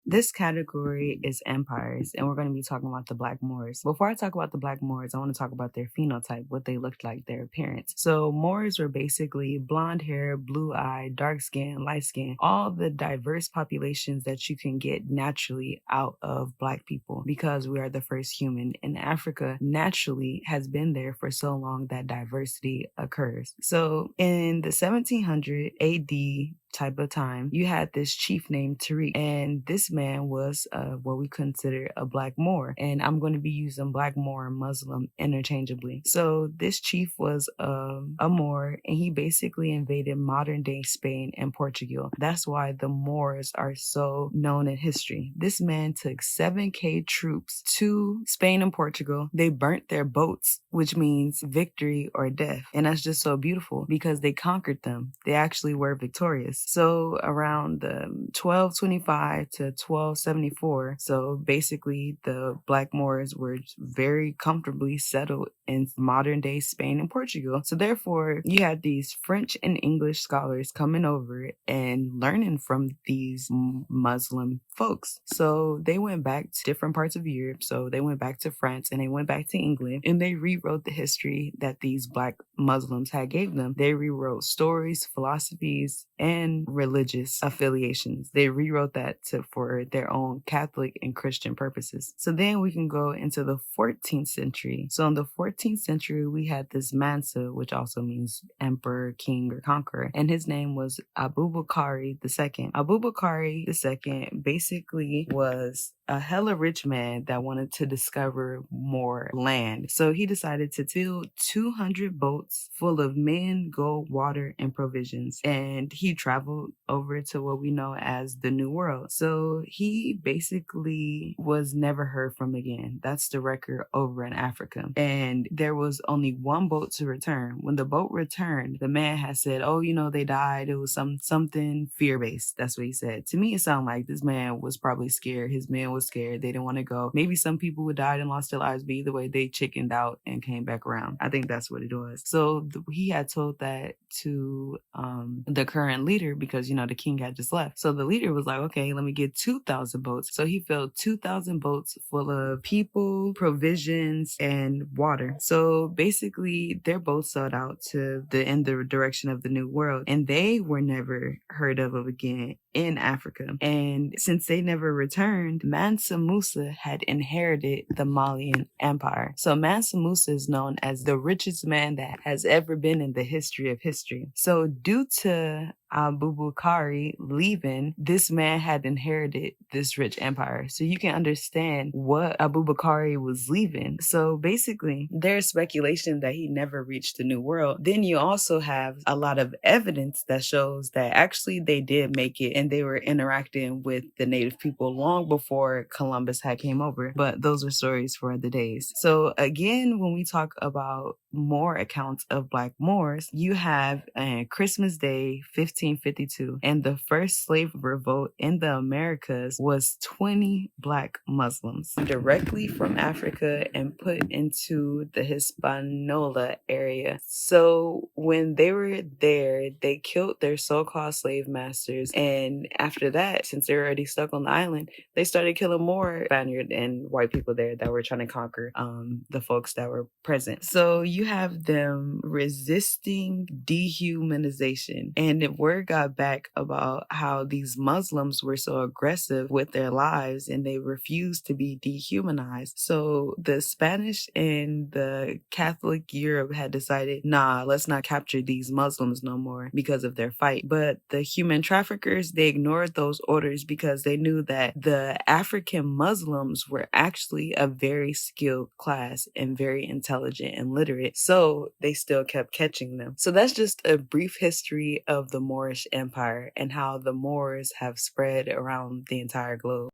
This category is empires, and we're going to be talking about the Black Moors. Before I talk about the Black Moors, I want to talk about their phenotype, what they looked like, their appearance. So Moors were basically blonde hair, blue eye, dark skin, light skin, all the diverse populations that you can get naturally out of Black people, because we are the first human in Africa. Naturally has been there for so long that diversity occurs. So in the 1700 AD type of time, you had this chief named Tariq, and this man was what we consider a Black Moor, and I'm going to be using Black Moor and Muslim interchangeably. So this chief was a Moor, and he basically invaded modern day Spain and Portugal. That's why the Moors are so known in history. This man took 7K troops to Spain and Portugal. They burnt their boats, which means victory or death, and that's just so beautiful because they conquered them. They actually were victorious. So around 1225 to 1274, so basically the Black Moors were very comfortably settled in modern day Spain and Portugal. So therefore, you had these French and English scholars coming over and learning from these Muslim folks. So they went back to different parts of Europe. So they went back to France and they went back to England, and they rewrote the history that these Black Muslims had gave them. They rewrote stories, philosophies, and religious affiliations. They rewrote that for their own Catholic and Christian purposes. So then we can go into the 14th century. So in the 14th century, we had this Mansa, which also means emperor, king, or conqueror, and his name was Abubakari II. Abubakari II basically was a hella rich man that wanted to discover more land. So he decided to build 200 boats full of men, gold, water, and provisions. And he traveled over to what we know as the New World. So he basically was never heard from again. That's the record over in Africa. And there was only one boat to return. When the boat returned, the man had said, oh, they died. It was something fear-based. That's what he said. To me, it sounded like this man was probably scared. His men was scared. They didn't want to go. Maybe some people would died and lost their lives, but either way, they chickened out and came back around. I think that's what it was. So he had told that to the current leader because, the king had just left. So the leader was like, okay, let me get 2,000 boats. So he filled 2,000 boats full of people, provisions, and water. So basically, their boats sailed out in the direction of the New World, and they were never heard of again in Africa. And since they never returned, Mansa Musa had inherited the Malian Empire. So Mansa Musa is known as the richest man that has ever been in the history of history. So due to Abubakari leaving, this man had inherited this rich empire. So you can understand what Abubakari was leaving. So basically, there's speculation that he never reached the New World. Then you also have a lot of evidence that shows that actually they did make it and they were interacting with the native people long before Columbus had came over. But those are stories for other days. So again, when we talk about more accounts of Black Moors, you have Christmas Day, 1552, and the first slave revolt in the Americas was 20 Black Muslims directly from Africa and put into the Hispaniola area. So when they were there, they killed their so-called slave masters, and after that, since they were already stuck on the island, they started killing more Spaniard and white people there that were trying to conquer the folks that were present. So you have them resisting dehumanization, and the word got back about how these Muslims were so aggressive with their lives and they refused to be dehumanized. So the Spanish and the Catholic Europe had decided, nah, let's not capture these Muslims no more because of their fight. But the human traffickers, they ignored those orders because they knew that the African Muslims were actually a very skilled class and very intelligent and literate. So they still kept catching them. So that's just a brief history of the Moorish Empire and how the Moors have spread around the entire globe.